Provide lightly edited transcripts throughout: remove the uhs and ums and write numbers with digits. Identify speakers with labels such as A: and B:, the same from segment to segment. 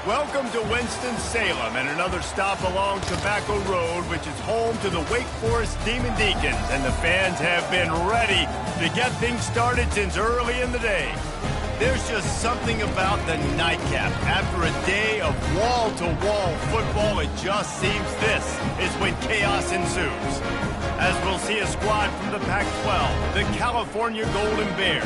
A: Welcome to Winston-Salem and another stop along Tobacco Road, which is home to the Wake Forest Demon Deacons, and the fans have been ready to get things started since early in the day. There's just something about the nightcap. After a day of wall-to-wall football, it just seems this is when chaos ensues. As we'll see a squad from the Pac-12, the California Golden Bears,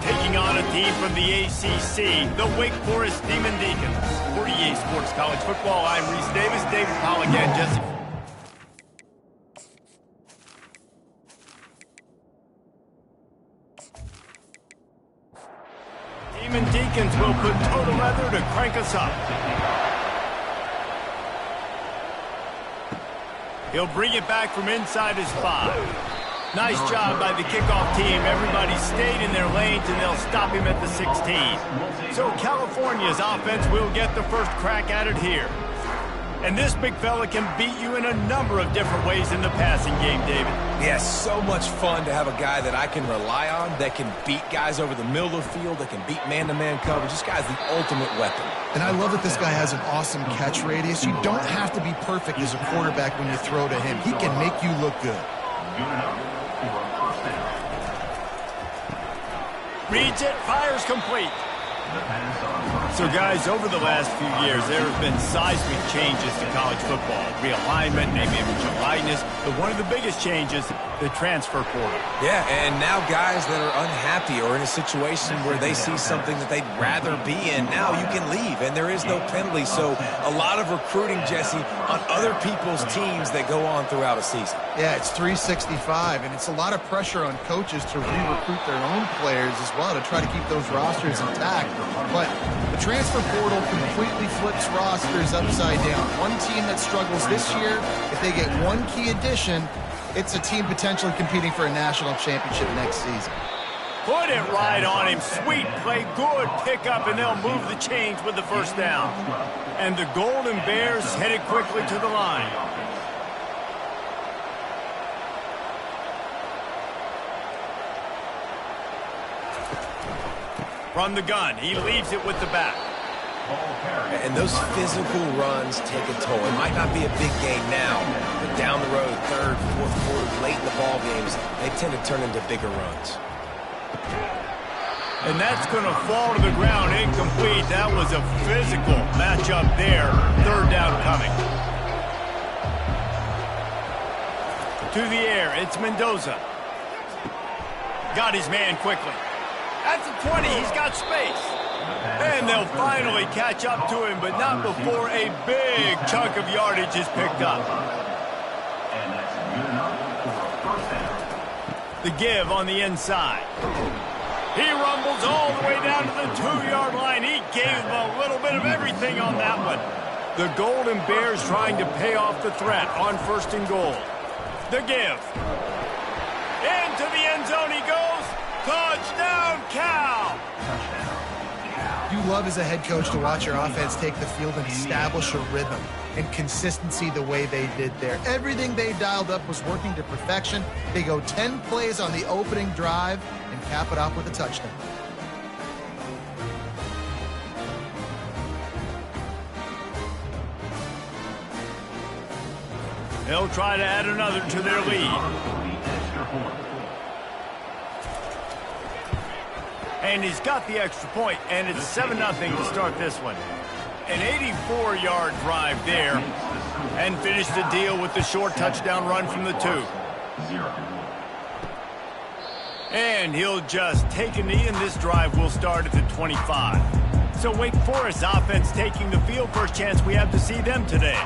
A: taking on a team from the ACC, the Wake Forest Demon Deacons. For EA Sports College Football, I'm Reese Davis. David Powell again, Jesse. Demon Deacons will put total leather to crank us up. He'll bring it back from inside his 5. Nice job by the kickoff team. Everybody stayed in their lanes, and they'll stop him at the 16. So California's offense will get the first crack at it here. And this big fella can beat you in a number of different ways in the passing game, David.
B: Yeah, so much fun to have a guy that I can rely on, that can beat guys over the middle of the field, that can beat man-to-man coverage. This guy's the ultimate weapon.
C: And I love that this guy has an awesome catch radius. You don't have to be perfect as a quarterback when you throw to him. He can make you look good.
A: Reads it, fires complete. So, guys, over the last few years, there have been seismic changes to college football. Realignment, name, image, and likeness. But one of the biggest changes, the transfer portal.
B: Yeah, and now guys that are unhappy or in a situation where they see something that they'd rather be in, now you can leave, and there is no penalty. So a lot of recruiting, Jesse, on other people's teams that go on throughout a season.
C: Yeah, it's 365, and it's a lot of pressure on coaches to re-recruit their own players as well to try to keep those rosters intact. But the transfer portal completely flips rosters upside down. One team that struggles this year, if they get one key addition, it's a team potentially competing for a national championship next season.
A: Put it right on him. Sweet play, good pickup, and they'll move the chains with the first down. And the Golden Bears headed quickly to the line. From the gun, he leaves it with the back.
B: And those physical runs take a toll. It might not be a big game now, but down the road, third, fourth quarter, late in the ball games, they tend to turn into bigger runs.
A: And that's going to fall to the ground incomplete. That was a physical matchup there. Third down coming. To the air, it's Mendoza. Got his man quickly. At the 20, he's got space. And they'll finally catch up to him, but not before a big chunk of yardage is picked up. The give on the inside. He rumbles all the way down to the 2-yard line. He gave him a little bit of everything on that one. The Golden Bears trying to pay off the threat on 1st and goal. The give. Into the end zone he goes. Touchdown, Cal!
C: You love as a head coach to watch your offense take the field and establish a rhythm and consistency the way they did there. Everything they dialed up was working to perfection. They go 10 plays on the opening drive and cap it off with a touchdown.
A: They'll try to add another to their lead. And he's got the extra point, and it's 7-0 to start this one. An 84-yard drive there, and finish the deal with the short touchdown run from the 2. And he'll just take a knee, and this drive will start at the 25. So Wake Forest offense taking the field, first chance we have to see them today.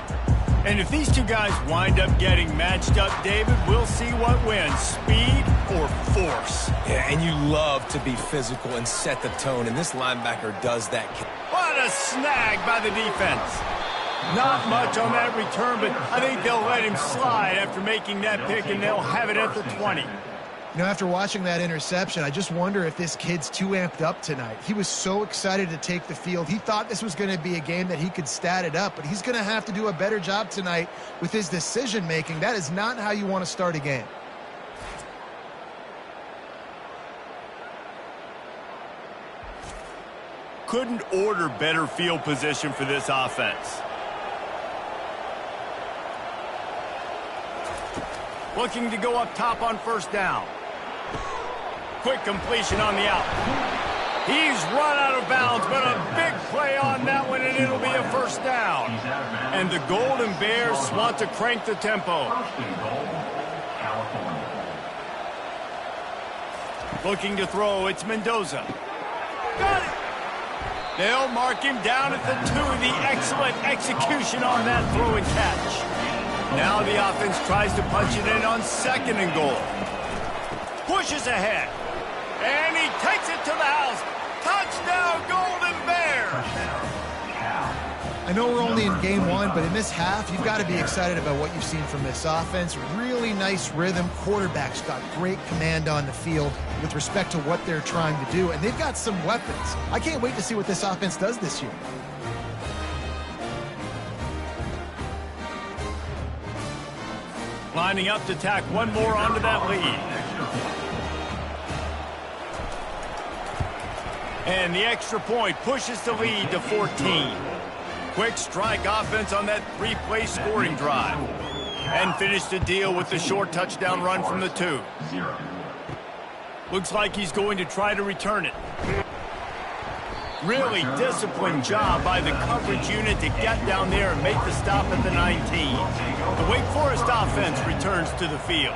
A: And if these two guys wind up getting matched up, David, we'll see what wins, speed or force.
B: Yeah, and you love to be physical and set the tone, and this linebacker does that.
A: What a snag by the defense. Not much on that return, but I think they'll let him slide after making that pick, and they'll have it at the 20.
C: You know, after watching that interception, I just wonder if this kid's too amped up tonight. He was so excited to take the field. He thought this was going to be a game that he could stat it up, but he's going to have to do a better job tonight with his decision-making. That is not how you want to start a game.
A: couldn't order better field position for this offense. Looking to go up top on first down. Quick completion on the out. He's run out of bounds, but a big play on that one, and it'll be a first down. And the Golden Bears want to crank the tempo. Looking to throw, it's Mendoza. Got it! They'll mark him down at the 2. The excellent execution on that throw and catch. Now the offense tries to punch it in on 2nd and goal. Pushes ahead. And he takes it to the house. Touchdown, Golden Bears!
C: I know we're only in game 1, but in this half, you've got to be excited about what you've seen from this offense. Really nice rhythm. Quarterback's got great command on the field with respect to what they're trying to do, and they've got some weapons. I can't wait to see what this offense does this year.
A: Lining up to tack one more onto that lead. And the extra point pushes the lead to 14. Quick strike offense on that 3-play scoring drive. And finish the deal with the short touchdown run from the 2. Looks like he's going to try to return it. Really disciplined job by the coverage unit to get down there and make the stop at the 19. The Wake Forest offense returns to the field.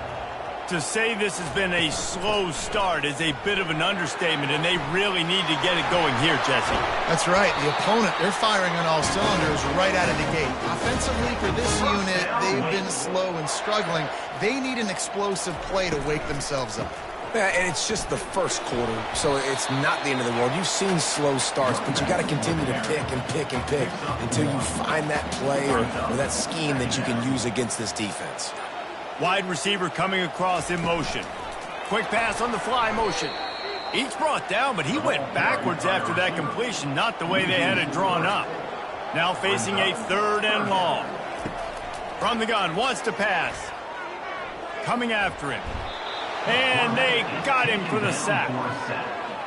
A: To say this has been a slow start is a bit of an understatement, and they really need to get it going here, Jesse.
C: That's right. The opponent, they're firing on all cylinders right out of the gate. Offensively, for this unit, they've been slow and struggling. They need an explosive play to wake themselves up.
B: Yeah, and it's just the first quarter, so it's not the end of the world. You've seen slow starts, but you got to continue to pick and pick and pick until you find that play or that scheme that you can use against this defense.
A: Wide receiver coming across in motion. Quick pass on the fly motion. Each brought down, but he went backwards after that completion, not the way they had it drawn up. Now facing a 3rd and long. From the gun, wants to pass. Coming after him. And they got him for the sack.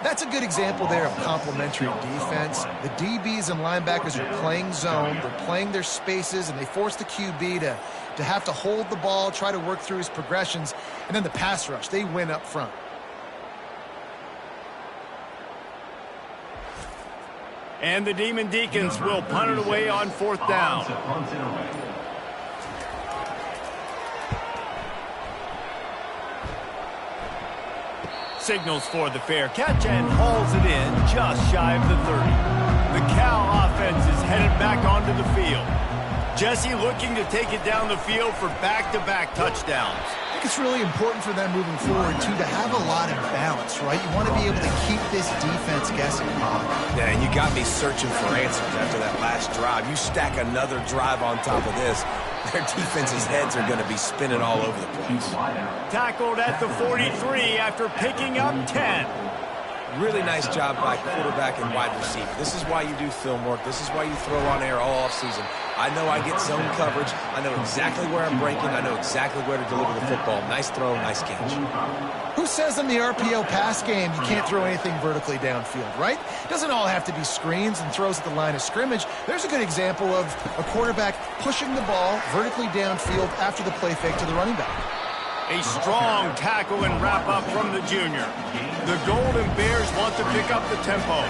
C: That's a good example there of complementary defense. The DBs and linebackers are playing zone, they're playing their spaces, and they force the QB to have to hold the ball, try to work through his progressions, and then the pass rush, they win up front.
A: And the Demon Deacons will punt it away on 4th down. Signals for the fair catch and hauls it in just shy of the 30. The Cal offense is headed back onto the field. Jesse looking to take it down the field for back-to-back touchdowns.
C: I think it's really important for them moving forward, too, to have a lot of balance, right? You want to be able to keep this defense guessing.
B: Yeah, and you got me searching for answers after that last drive. You stack another drive on top of this, their defense's heads are going to be spinning all over the place.
A: Tackled at the 43 after picking up 10.
B: Really nice job by quarterback and wide receiver. This is why you do film work. This is why you throw on air all offseason. I know I get zone coverage. I know exactly where I'm breaking. I know exactly where to deliver the football. Nice throw, nice catch.
C: Who says in the RPO pass game you can't throw anything vertically downfield, right? It doesn't all have to be screens and throws at the line of scrimmage. There's a good example of a quarterback pushing the ball vertically downfield after the play fake to the running back.
A: A strong tackle and wrap-up from the junior. The Golden Bears want to pick up the tempo.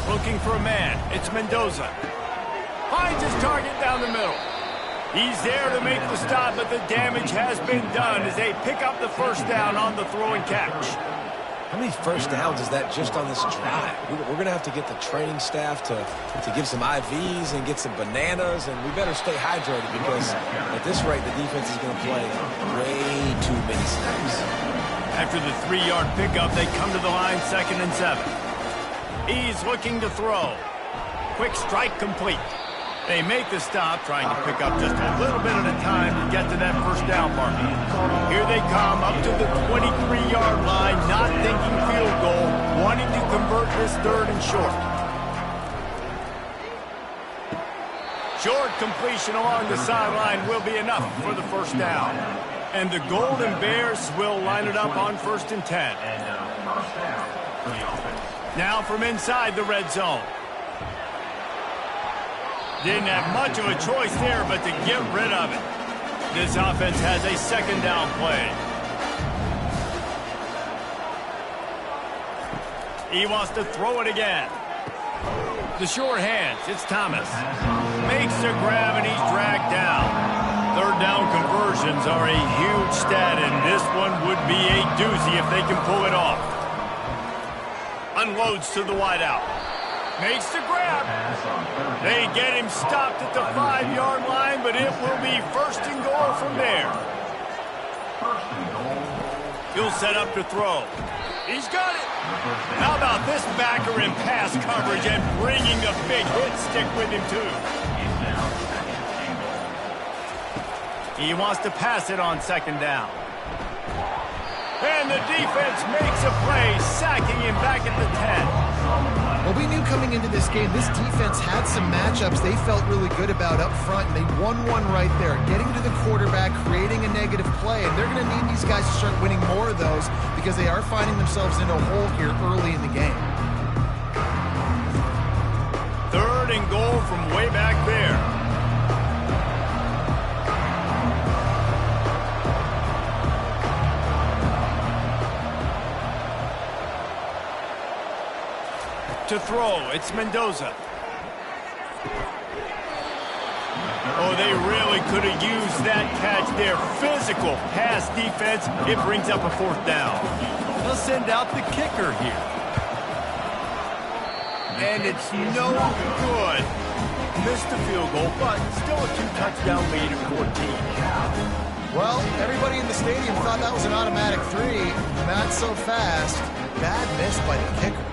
A: Looking for a man. It's Mendoza. Finds his target down the middle. He's there to make the stop, but the damage has been done as they pick up the first down on the throw and catch.
B: How many first downs is that just on this drive? We're going to have to get the training staff to give some IVs and get some bananas, and we better stay hydrated because at this rate, the defense is going to play way too many snaps.
A: After the 3-yard pickup, they come to the line 2nd and 7. He's looking to throw. Quick strike complete. They make the stop, trying to pick up just a little bit at a time to get to that first down mark. Here they come up to the 23-yard line, not thinking field goal, wanting to convert this 3rd and short. Short completion along the sideline will be enough for the first down. And the Golden Bears will line it up on 1st and 10. Now from inside the red zone. Didn't have much of a choice there, but to get rid of it. This offense has a 2nd down play. He wants to throw it again. The short hands, it's Thomas. Makes the grab and he's dragged down. 3rd down conversions are a huge stat, and this one would be a doozy if they can pull it off. Unloads to the wideout. Makes the grab. They get him stopped at the 5-yard line, but it will be 1st and goal from there. He'll set up to throw. He's got it. How about this backer in pass coverage and bringing the big hit stick with him, too. He wants to pass it on 2nd down. And the defense makes a play, sacking him back at the 10.
C: Well, we knew coming into this game, this defense had some matchups they felt really good about up front, and they won one right there, getting to the quarterback, creating a negative play, and they're going to need these guys to start winning more of those because they are finding themselves in a hole here early in the game.
A: 3rd and goal from way back there. To throw, it's Mendoza. Oh, they really could have used that catch there. Physical pass defense. It brings up a 4th down. They'll send out the kicker here. And it's no good. Missed the field goal, but still a 2-touchdown lead at 14.
C: Well, everybody in the stadium thought that was an automatic 3. Not so fast. Bad miss by the kicker.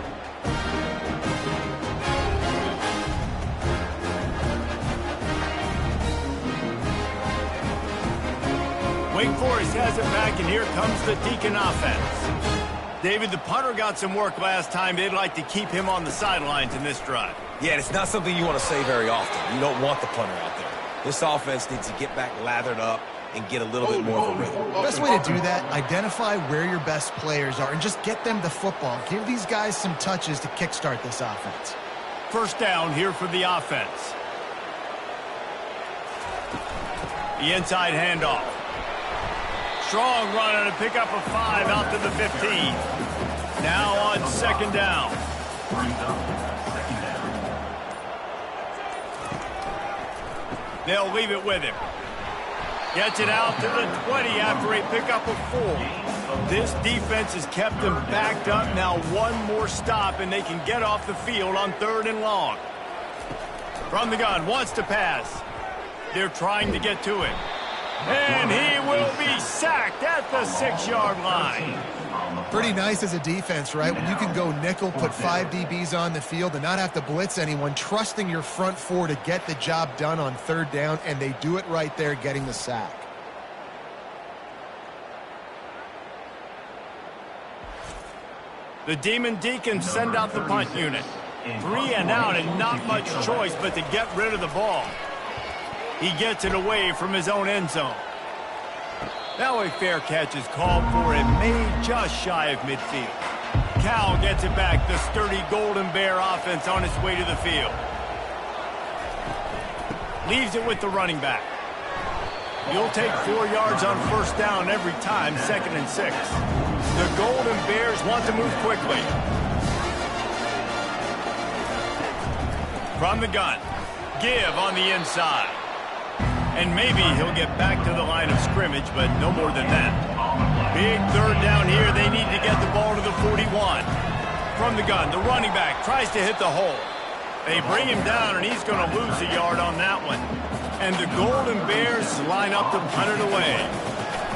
A: Wake Forest has it back, and here comes the Deacon offense. David, the punter got some work last time. They'd like to keep him on the sidelines in this drive.
B: Yeah, it's not something you want to say very often. You don't want the punter out there. This offense needs to get back lathered up and get a little bit more of a rhythm.
C: Best way to do that, identify where your best players are and just get them the football. Give these guys some touches to kickstart this offense.
A: 1st down here for the offense. The inside handoff. Strong run and a pickup of 5 out to the 15. Now on 2nd down. They'll leave it with him. Gets it out to the 20 after a pickup of 4. This defense has kept them backed up. Now one more stop and they can get off the field on 3rd and long. From the gun, wants to pass. They're trying to get to it. And he will be sacked at the 6-yard line.
C: Pretty nice as a defense, right? When you can go nickel, put 5 DBs on the field and not have to blitz anyone, trusting your front 4 to get the job done on 3rd down, and they do it right there, getting the sack.
A: The Demon Deacons send out the punt unit. 3 and out and not much choice but to get rid of the ball. He gets it away from his own end zone. Now a fair catch is called for and made just shy of midfield. Cal gets it back. The sturdy Golden Bear offense on its way to the field. Leaves it with the running back. You'll take 4 yards on 1st down every time, 2nd and 6. The Golden Bears want to move quickly. From the gun, give on the inside. And maybe he'll get back to the line of scrimmage, but no more than that. Big 3rd down here. They need to get the ball to the 41. From the gun, the running back tries to hit the hole. They bring him down, and he's going to lose a yard on that one. And the Golden Bears line up to punt it away.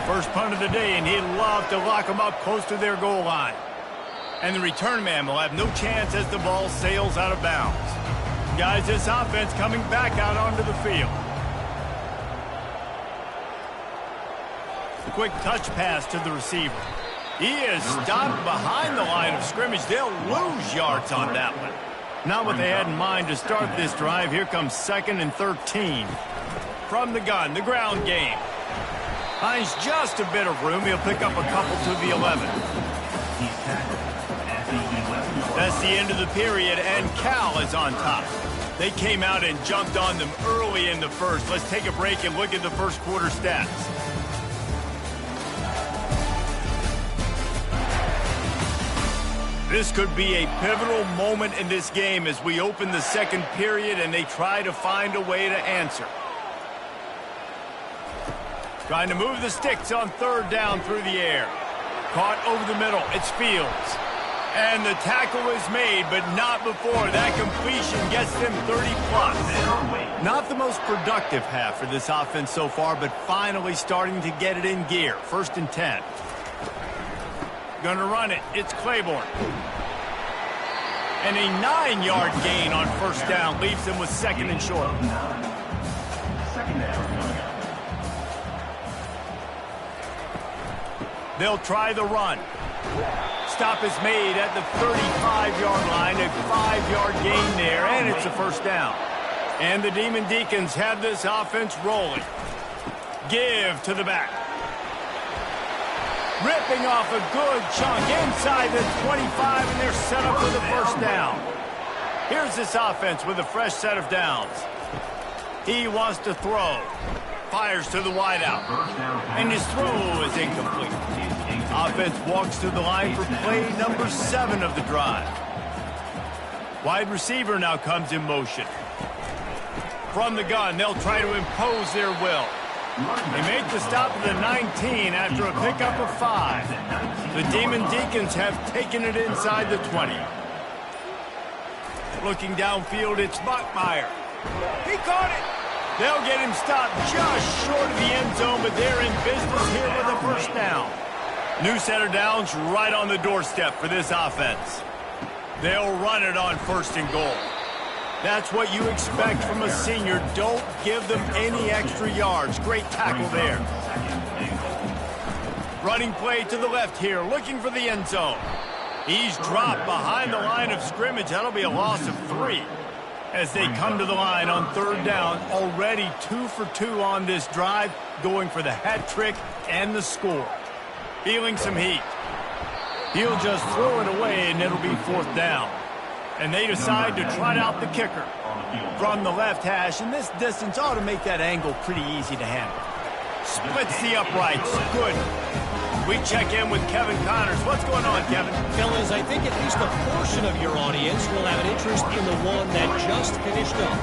A: First punt of the day, and he'd love to lock them up close to their goal line. And the return man will have no chance as the ball sails out of bounds. Guys, this offense coming back out onto the field. Quick touch pass to the receiver. He is stopped behind the line of scrimmage. They'll lose yards on that one. Not what they had in mind to start this drive. Here comes 2nd and 13. From the gun, the ground game. Finds just a bit of room. He'll pick up a couple to the 11. That's the end of the period, and Cal is on top. They came out and jumped on them early in the first. Let's take a break and look at the first quarter stats. This could be a pivotal moment in this game as we open the second period and they try to find a way to answer. Trying to move the sticks on third down through the air. Caught over the middle. It's Fields. And the tackle is made, but not before that completion gets them 30+. Not the most productive half for this offense so far, but finally starting to get it in gear. 1st and 10. Gonna run it. It's Claiborne. And a 9-yard gain on 1st down leaves them with 2nd and short. They'll try the run. Stop is made at the 35-yard line, a 5-yard gain there, and it's a 1st down. And the Demon Deacons have this offense rolling. Give to the back. Ripping off a good chunk inside the 25, and they're set up for the 1st down. Here's this offense with a fresh set of downs. He wants to throw. Fires to the wideout. And his throw is incomplete. Offense walks to the line for play number 7 of the drive. Wide receiver now comes in motion. From the gun, they'll try to impose their will. They make the stop at the 19 after a pickup of 5. The Demon Deacons have taken it inside the 20. Looking downfield, it's Bachmeyer. He caught it. They'll get him stopped just short of the end zone, but they're in business here with a 1st down. New set of downs right on the doorstep for this offense. They'll run it on 1st and goal. That's what you expect from a senior. Don't give them any extra yards. Great tackle there. Running play to the left here, looking for the end zone. He's dropped behind the line of scrimmage. That'll be a loss of 3. As they come to the line on 3rd down, already 2 for 2 on this drive, going for the hat trick and the score. Feeling some heat. He'll just throw it away, and it'll be 4th down. And they decide to trot out the kicker from the left hash, and this distance ought to make that angle pretty easy to handle. Splits the uprights. Good. We check in with Kevin Connors. What's going on, Kevin?
D: Fellas, I think at least a portion of your audience will have an interest in the one that just finished up.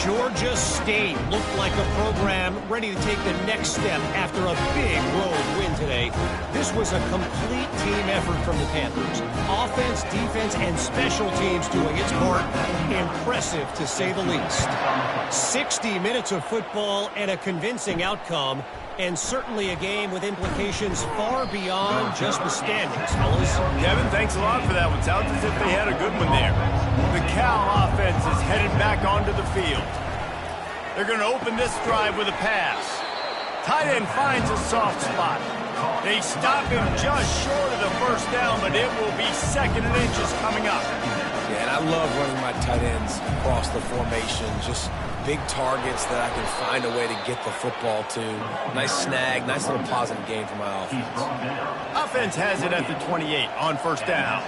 D: Georgia State looked like a program ready to take the next step after a big road win today. This was a complete team effort from the Panthers. Offense, defense, and special teams doing its part. Impressive, to say the least. 60 minutes of football and a convincing outcome. And certainly a game with implications far beyond just the standings, fellas.
A: Kevin, thanks a lot for that one. Sounds as if they had a good one there. The Cal offense is headed back onto the field. They're going to open this drive with a pass. Tight end finds a soft spot. They stop him just short of the 1st down, but it will be 2nd and inches coming up.
B: Yeah, and I love running my tight ends across the formation. Just big targets that I can find a way to get the football to. Nice snag, nice little positive game for my offense.
A: Offense has it at the 28 on 1st down.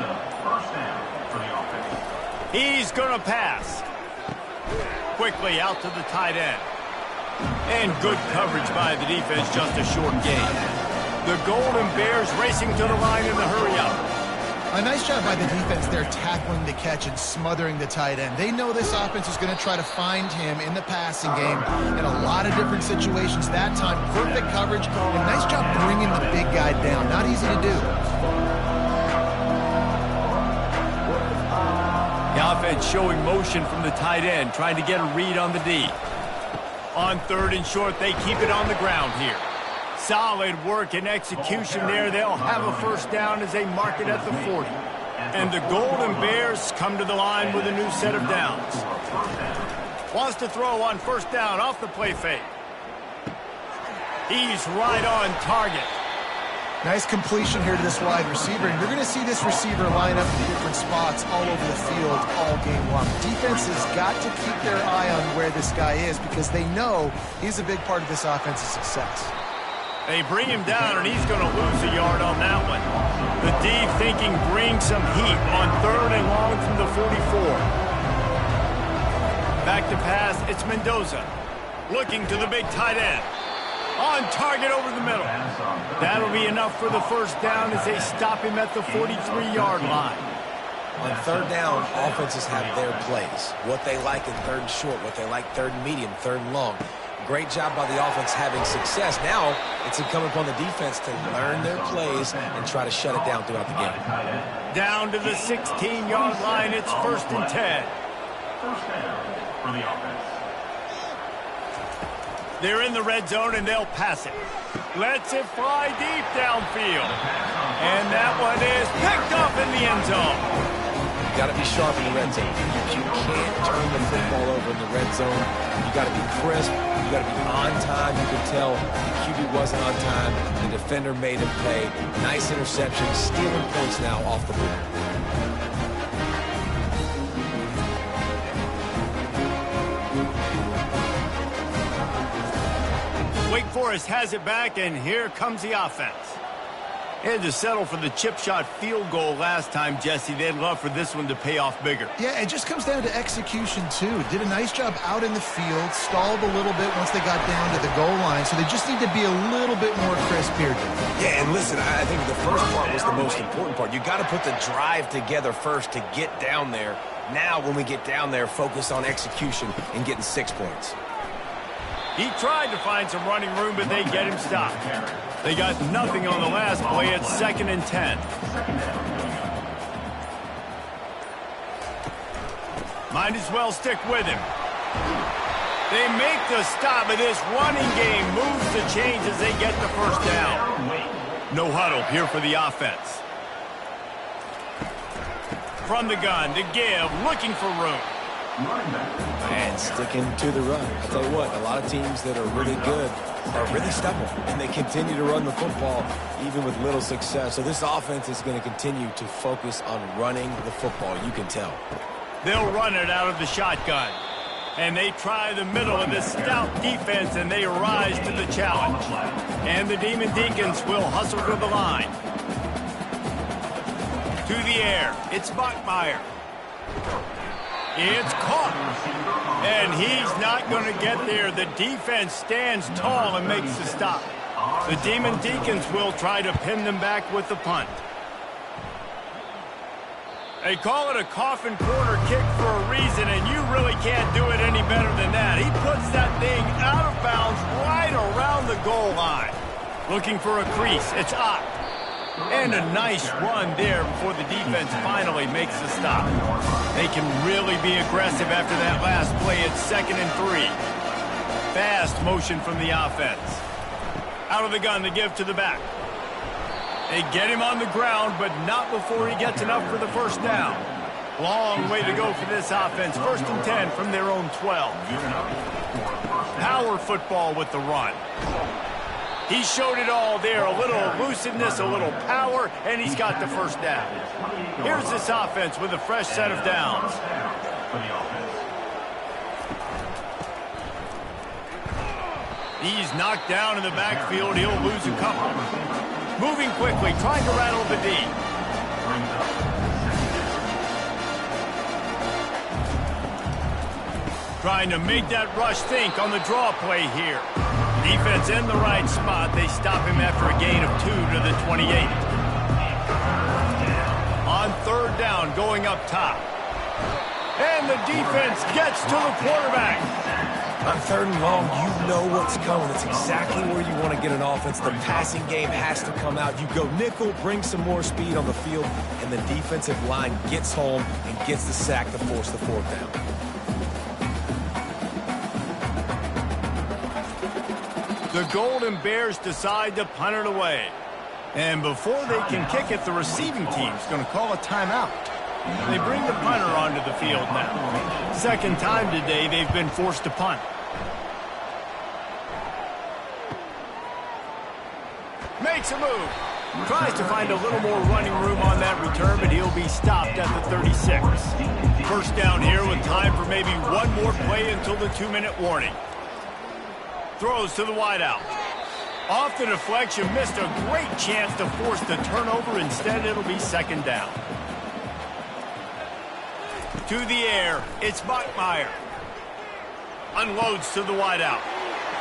A: He's going to pass. Quickly out to the tight end. And good coverage by the defense, just a short gain. The Golden Bears racing to the line in the hurry-up.
C: A nice job by the defense there tackling the catch and smothering the tight end. They know this offense is going to try to find him in the passing game in a lot of different situations. That time, perfect coverage and nice job bringing the big guy down. Not easy to do.
A: The offense showing motion from the tight end, trying to get a read on the D. On 3rd and short, they keep it on the ground here. Solid work and execution there. They'll have a 1st down as they mark it at the 40. And the Golden Bears come to the line with a new set of downs. Wants to throw on 1st down off the play fake. He's right on target.
C: Nice completion here to this wide receiver. And you're going to see this receiver line up in different spots all over the field all game long. Defense has got to keep their eye on where this guy is because they know he's a big part of this offense's success.
A: They bring him down, and he's going to lose a yard on that one. The D thinking bring some heat on 3rd and long from the 44. Back to pass, it's Mendoza. Looking to the big tight end. On target over the middle. That'll be enough for the first down as they stop him at the 43-yard line.
B: On 3rd down, offenses have their plays. What they like in 3rd and short, what they like 3rd and medium, 3rd and long. Great job by the offense having success. Now it's incumbent upon the defense to learn their plays and try to shut it down throughout the game.
A: Down to the 16-yard line, it's 1st and 10.
E: First down for the offense.
A: They're in the red zone, and they'll pass it. Lets it fly deep downfield. And that one is picked up in the end zone.
B: You got to be sharp in the red zone. You can't turn the football over in the red zone. You got to be crisp. You got to be on time. You can tell the QB wasn't on time. The defender made him pay. Nice interception, stealing points now off the board.
A: Wake Forest has it back, and here comes the offense. They had to settle for the chip shot field goal last time, Jesse. They'd love for this one to pay off bigger.
C: Yeah, it just comes down to execution, too. Did a nice job out in the field, stalled a little bit once they got down to the goal line, so they just need to be a little bit more crisp here.
B: Yeah, and listen, I think the first part was the most important part. You got to put the drive together first to get down there. Now, when we get down there, focus on execution and getting 6 points.
A: He tried to find some running room, but they get him stopped. They got nothing on the last play. It's 2nd and 10. Might as well stick with him. They make the stop, but this running game moves the chains as they get the first down. No huddle here for the offense. From the gun to give, looking for room.
B: And sticking to the run. I'll tell you what, a lot of teams that are really good are really stubborn, and they continue to run the football even with little success. So this offense is going to continue to focus on running the football, you can tell.
A: They'll run it out of the shotgun. And they try the middle of this stout defense, and they rise to the challenge. And the Demon Deacons will hustle to the line. To the air, it's Bachmeier. It's caught. And he's not going to get there. The defense stands tall and makes the stop. The Demon Deacons will try to pin them back with the punt. They call it a coffin corner kick for a reason, and you really can't do it any better than that. He puts that thing out of bounds right around the goal line. Looking for a crease. It's Ott. And a nice run there before the defense finally makes the stop. They can really be aggressive after that last play. It's 2nd and 3. Fast motion from the offense. Out of the gun to give to the back. They get him on the ground, but not before he gets enough for the first down. Long way to go for this offense. 1st and 10 from their own 12. Power football with the run. He showed it all there, a little elusiveness, a little power, and he's got the first down. Here's this offense with a fresh set of downs. He's knocked down in the backfield. He'll lose a couple. Moving quickly, trying to rattle the D. Trying to make that rush think on the draw play here. Defense in the right spot. They stop him after a gain of 2 to the 28. On 3rd down, going up top. And the defense gets to the quarterback.
B: On 3rd and long, you know what's coming. It's exactly where you want to get an offense. The passing game has to come out. You go nickel, bring some more speed on the field, and the defensive line gets home and gets the sack to force the 4th down.
A: The Golden Bears decide to punt it away. And before they can kick it, the receiving team's going to call a timeout. They bring the punter onto the field now. 2nd time today they've been forced to punt. Makes a move. Tries to find a little more running room on that return, but he'll be stopped at the 36. First down here with time for maybe one more play until the 2-minute warning. Throws to the wideout. Off the deflection, missed a great chance to force the turnover. Instead, it'll be second down. To the air, it's Bachmeier. Unloads to the wideout.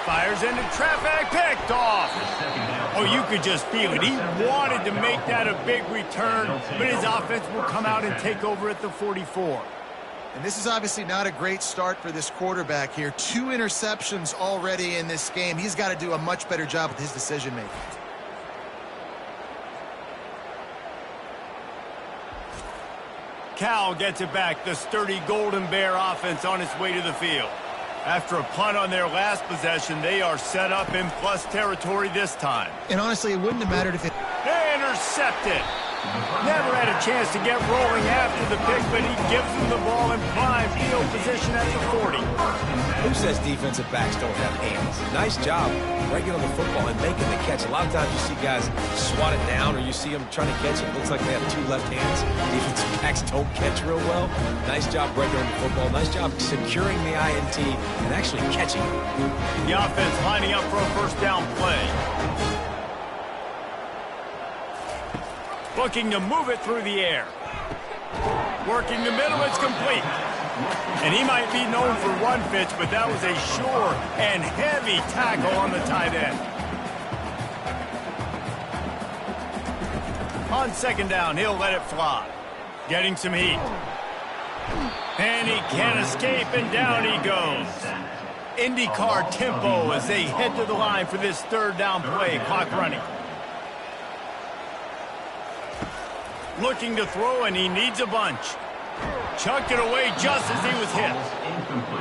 A: Fires into traffic, picked off. Oh, you could just feel it. He wanted to make that a big return, but his offense will come out and take over at the 44.
C: And this is obviously not a great start for this quarterback here. 2 interceptions already in this game. He's got to do a much better job with his decision-making.
A: Cal gets it back. The sturdy Golden Bear offense on its way to the field. After a punt on their last possession, they are set up in plus territory this time.
C: And honestly, it wouldn't have mattered if it...
A: They intercepted. Never had a chance to get rolling after the pick, but he gives them the ball in prime field position at the 40.
B: Who says defensive backs don't have hands? Nice job breaking on the football and making the catch. A lot of times you see guys swat it down, or you see them trying to catch it. It looks like they have 2 left hands. Defensive backs don't catch real well. Nice job breaking on the football. Nice job securing the INT and actually catching it.
A: The offense lining up for a first down play. Looking to move it through the air. Working the middle, it's complete. And he might be known for run fits, but that was a sure and heavy tackle on the tight end. On second down, he'll let it fly. Getting some heat. And he can't escape, and down he goes. IndyCar tempo as they head to the line for this third down play. Clock running. Looking to throw, and he needs a bunch. Chucked it away just as he was hit.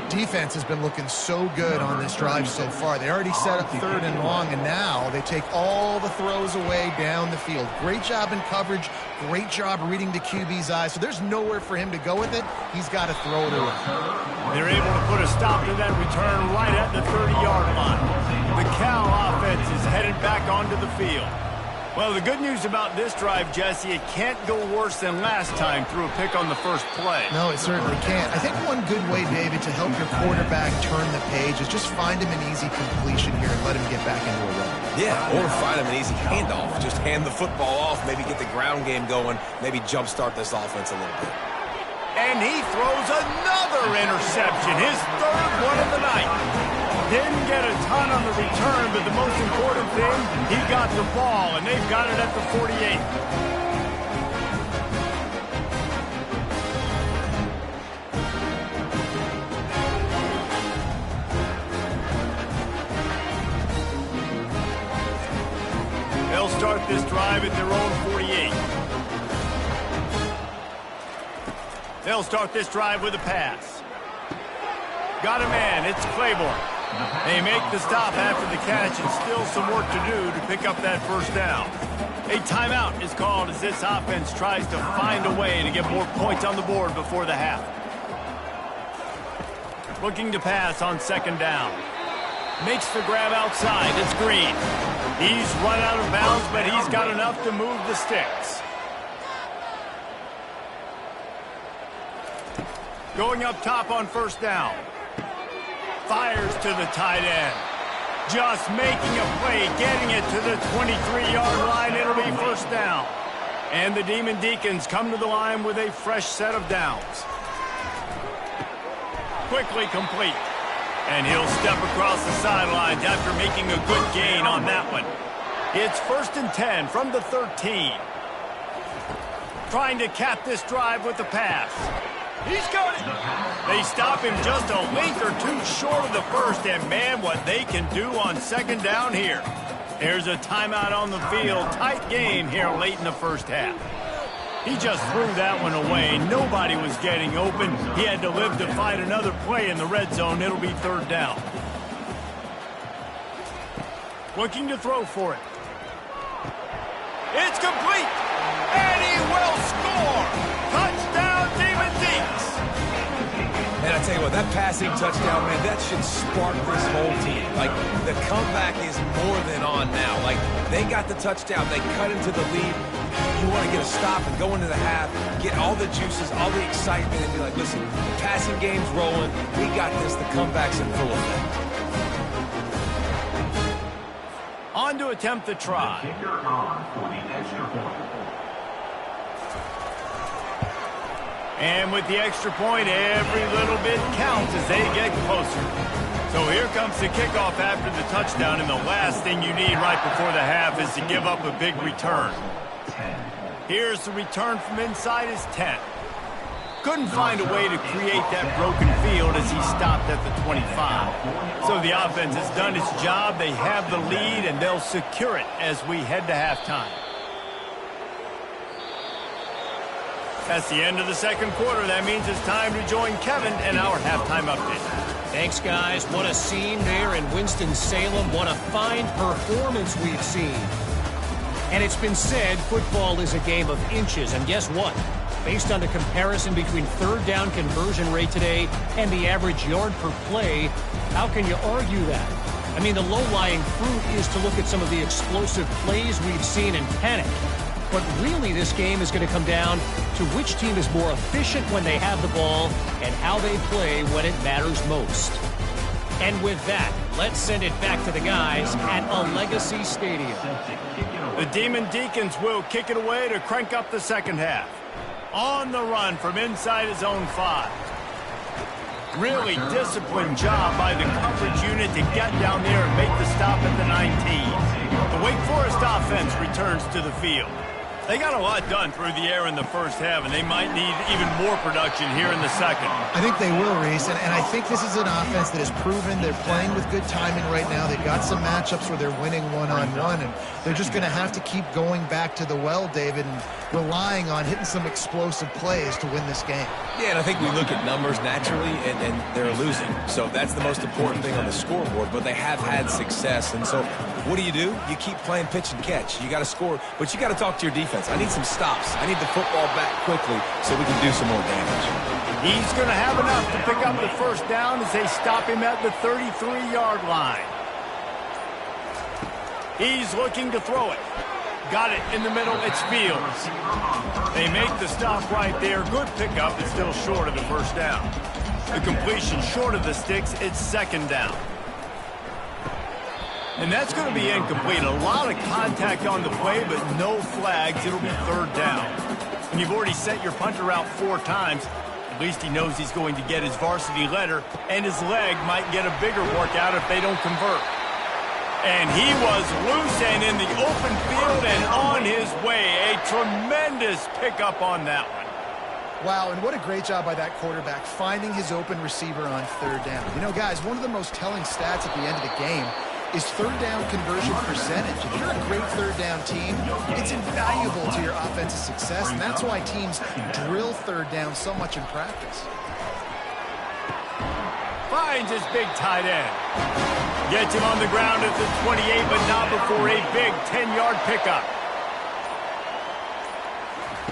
C: Defense has been looking so good on this drive so far. They already set up 3rd and long, and now they take all the throws away down the field. Great job in coverage. Great job reading the QB's eyes. So there's nowhere for him to go with it. He's got to throw it away.
A: They're able to put a stop to that return right at the 30-yard line. The Cal offense is headed back onto the field. Well, the good news about this drive, Jesse, it can't go worse than last time through a pick on the first play.
C: No, it certainly can't. I think one good way, David, to help your quarterback turn the page is just find him an easy completion here and let him get back into a run.
B: Yeah, or find him an easy handoff. Just hand the football off, maybe get the ground game going, maybe jumpstart this offense a little bit.
A: And he throws another interception, his 3rd one of the night. Didn't get a ton on the return, but the most important thing, he got the ball, and they've got it at the 48. They'll start this drive at their own 48. They'll start this drive with a pass. Got a man, it's Claiborne. They make the stop after the catch, and still some work to do to pick up that first down. A timeout is called as this offense tries to find a way to get more points on the board before the half. Looking to pass on second down. Makes the grab outside. It's Green. He's run out of bounds, but he's got enough to move the sticks. Going up top on first down. Fires to the tight end. Just making a play, getting it to the 23-yard line. It'll be first down. And the Demon Deacons come to the line with a fresh set of downs. Quickly complete. And he'll step across the sidelines after making a good gain on that one. It's 1st and 10 from the 13. Trying to cap this drive with the pass. He's got it. They stop him just a length or two short of the first, and man, what they can do on second down here. There's a timeout on the field. Tight game here late in the first half. He just threw that one away. Nobody was getting open. He had to live to find another play in the red zone. It'll be third down. Looking to throw for it. It's complete. And he will score. Touchdown, Demon Deacs.
B: And I tell you what, that passing touchdown, man, that should spark this whole team. Like, the comeback is more than on now. Like, they got the touchdown. They cut into the lead. You want to get a stop and go into the half, get all the juices, all the excitement, and be like, listen, the passing game's rolling. We got this. The comeback's in full effect.
A: On run to attempt the try.
E: Kicker on for the extra point.
A: And with the extra point, every little bit counts as they get closer. So here comes the kickoff after the touchdown, and the last thing you need right before the half is to give up a big return. Here's the return from inside his 10. Couldn't find a way to create that broken field as he stopped at the 25. So the offense has done its job. They have the lead, and they'll secure it as we head to halftime. That's the end of the second quarter. That means it's time to join Kevin and our halftime update.
D: Thanks, guys. What a scene there in Winston-Salem. What a fine performance we've seen. And it's been said football is a game of inches. And guess what? Based on the comparison between third down conversion rate today and the average yard per play, how can you argue that? I mean, the low-lying fruit is to look at some of the explosive plays we've seen and panic. But really, this game is going to come down to which team is more efficient when they have the ball and how they play when it matters most. And with that, let's send it back to the guys at a Legacy Stadium.
A: The Demon Deacons will kick it away to crank up the second half. On the run from inside his own 5. Really disciplined job by the coverage unit to get down there and make the stop at the 19. The Wake Forest offense returns to the field. They got a lot done through the air in the first half, and they might need even more production here in the second.
C: I think they will, Reese, and I think this is an offense that has proven they're playing with good timing right now. They've got some matchups where they're winning one-on-one, and they're just going to have to keep going back to the well, David, and relying on hitting some explosive plays to win this game.
B: Yeah, and I think we look at numbers naturally, and they're losing. So that's the most important thing on the scoreboard, but they have had success. And so what do? You keep playing pitch and catch. You got to score, but you got to talk to your defense. I need some stops. I need the football back quickly so we can do some more damage.
A: He's going to have enough to pick up the first down as they stop him at the 33-yard line. He's looking to throw it. Got it in the middle. It's Fields. They make the stop right there. Good pickup, but still short of the first down. The completion short of the sticks. It's second down. And that's going to be incomplete. A lot of contact on the play, but no flags. It'll be third down. And you've already sent your punter out 4 times. At least he knows he's going to get his varsity letter, and his leg might get a bigger workout if they don't convert. And he was loose and in the open field and on his way. A tremendous pickup on that one.
C: Wow, and what a great job by that quarterback, finding his open receiver on third down. You know, guys, one of the most telling stats at the end of the game is third down conversion percentage. If you're a great third down team, it's invaluable to your offensive success, and that's why teams drill third down so much in practice.
A: Finds his big tight end. Gets him on the ground at the 28, but not before a big 10-yard pickup.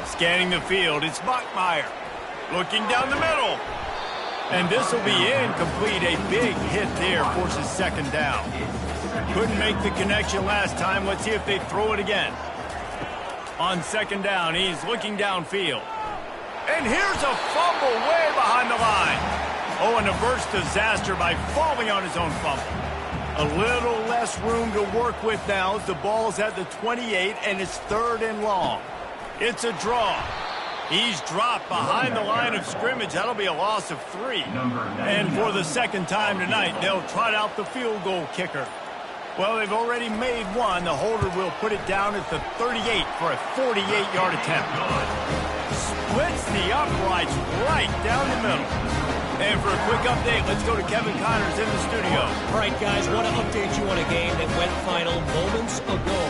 A: Scanning the field, it's Bachmeier. Looking down the middle. And this will be incomplete. A big hit there forces second down. Couldn't make the connection last time. Let's see if they throw it again. On second down, he's looking downfield. And here's a fumble way behind the line. Oh, and averts disaster by falling on his own fumble. A little less room to work with now as the ball's at the 28 and it's third and long. It's a draw. He's dropped behind the line of scrimmage. That'll be a loss of 3. And for the second time tonight, they'll trot out the field goal kicker. Well, they've already made one. The holder will put it down at the 38 for a 48-yard attempt. Splits the uprights right down the middle. And for a quick update, let's go to Kevin Connors in the studio.
D: All right, guys, want to update you on a game that went final moments ago.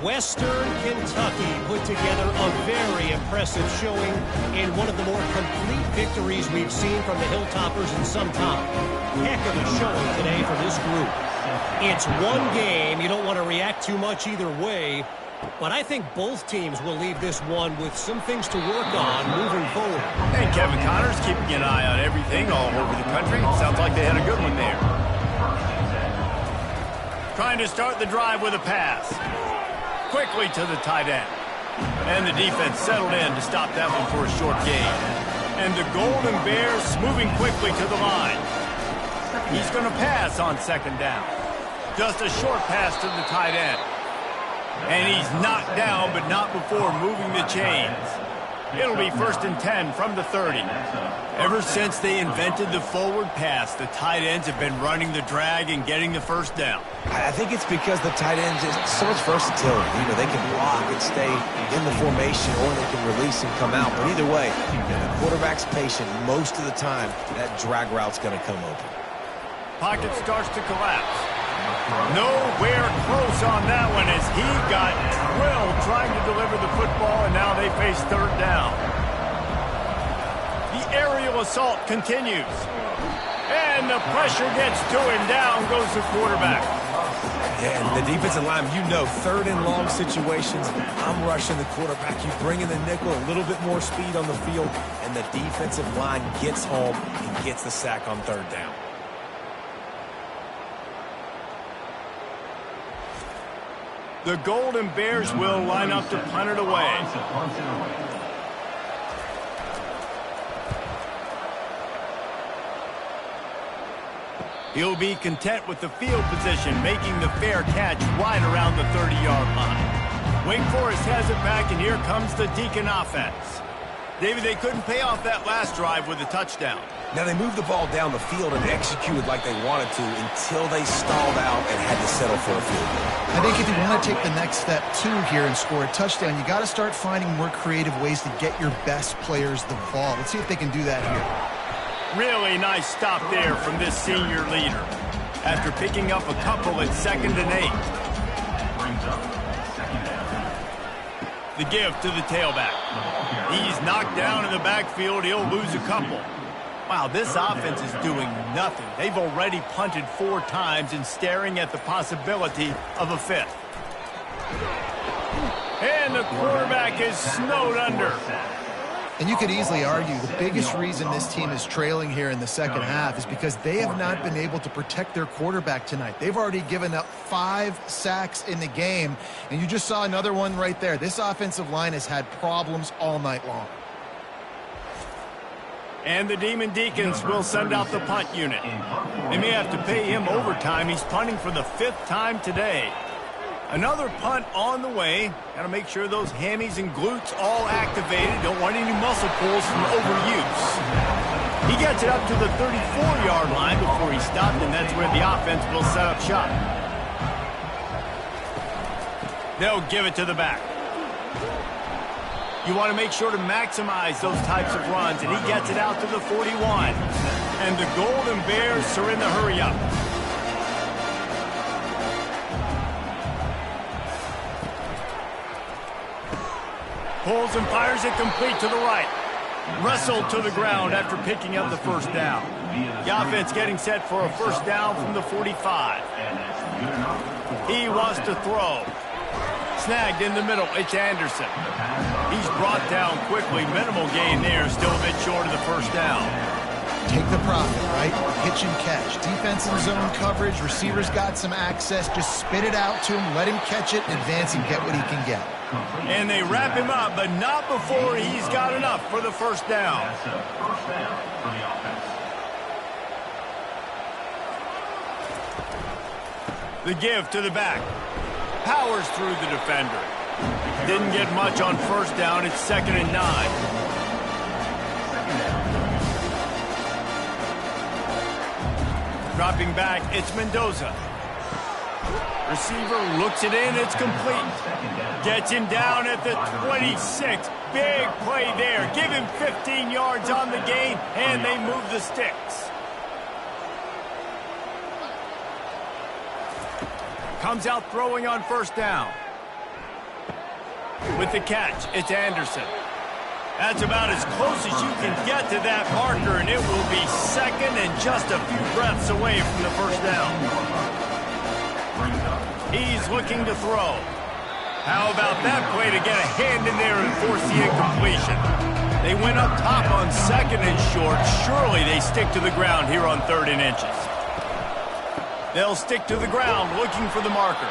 D: Western Kentucky put together a very impressive showing in one of the more complete victories we've seen from the Hilltoppers in some time. Heck of a showing today for this group. It's one game. You don't want to react too much either way, but I think both teams will leave this one with some things to work on moving forward.
A: And Kevin Connors keeping an eye on everything all over the country. Sounds like they had a good one there. Trying to start the drive with a pass. Quickly to the tight end. And the defense settled in to stop that one for a short gain. And the Golden Bears moving quickly to the line. He's going to pass on second down. Just a short pass to the tight end. And he's knocked down, but not before moving the chains. It'll be 1st and 10 from the 30. Ever since they invented the forward pass, the tight ends have been running the drag and getting the first down.
B: I think it's because the tight ends is so much versatility. You know, they can block and stay in the formation, or they can release and come out. But either way, the quarterback's patient most of the time. That drag route's going to come open.
A: Pocket starts to collapse. Nowhere close on that one as he got drilled trying to deliver the football, and now they face 3rd down. The aerial assault continues. And the pressure gets to him. Down goes the quarterback.
B: Yeah, and the defensive line, you know, 3rd and long situations, I'm rushing the quarterback. You bring in the nickel, a little bit more speed on the field, and the defensive line gets home and gets the sack on 3rd down.
A: The Golden Bears will line up to punt it away. He'll be content with the field position, making the fair catch right around the 30-yard line. Wake Forest has it back, and here comes the Deacon offense. David, they couldn't pay off that last drive with a touchdown.
B: Now, they moved the ball down the field and executed like they wanted to until they stalled out and had to settle for a field goal.
C: I think if you want to take the next step, too, here and score a touchdown, you got to start finding more creative ways to get your best players the ball. Let's see if they can do that here.
A: Really nice stop there from this senior leader. After picking up a couple at 2nd and 8. The give to the tailback. He's knocked down in the backfield. He'll lose a couple. Wow, this offense is doing nothing. They've already punted 4 times and staring at the possibility of a 5th. And the quarterback is snowed under.
C: And you could easily argue the biggest reason this team is trailing here in the second half is because they have not been able to protect their quarterback tonight. They've already given up 5 sacks in the game, and you just saw another one right there. This offensive line has had problems all night long.
A: And the Demon Deacons will send out the punt unit. They may have to pay him overtime. He's punting for the 5th time today. Another punt on the way. Got to make sure those hammies and glutes all activated. Don't want any muscle pulls from overuse. He gets it up to the 34-yard line before he stopped, and that's where the offense will set up shop. They'll give it to the back. You want to make sure to maximize those types of runs, and he gets it out to the 41. And the Golden Bears are in the hurry-up. Pulls and fires it complete to the right. Wrestled to the ground after picking up the first down. The offense getting set for a first down from the 45. He wants to throw. Snagged in the middle, it's Anderson. He's brought down quickly. Minimal gain there, still a bit short of the first down.
C: Take the profit, right? Hitch and catch. Defense in zone coverage. Receivers got some access. Just spit it out to him. Let him catch it, advance, and get what he can get.
A: And they wrap him up, but not before he's got enough for the first down. The give to the back. Powers through the defender. Didn't get much on first down. It's 2nd and 9. Dropping back, it's Mendoza. Receiver looks it in, it's complete. Gets him down at the 26. Big play there. Give him 15 yards on the gain, and they move the sticks. Comes out throwing on first down. With the catch, it's Anderson. That's about as close as you can get to that marker, and it will be 2nd and just a few breaths away from the first down. He's looking to throw. How about that play to get a hand in there and force the incompletion? They went up top on 2nd and short. Surely they stick to the ground here on 3rd and inches. They'll stick to the ground looking for the marker.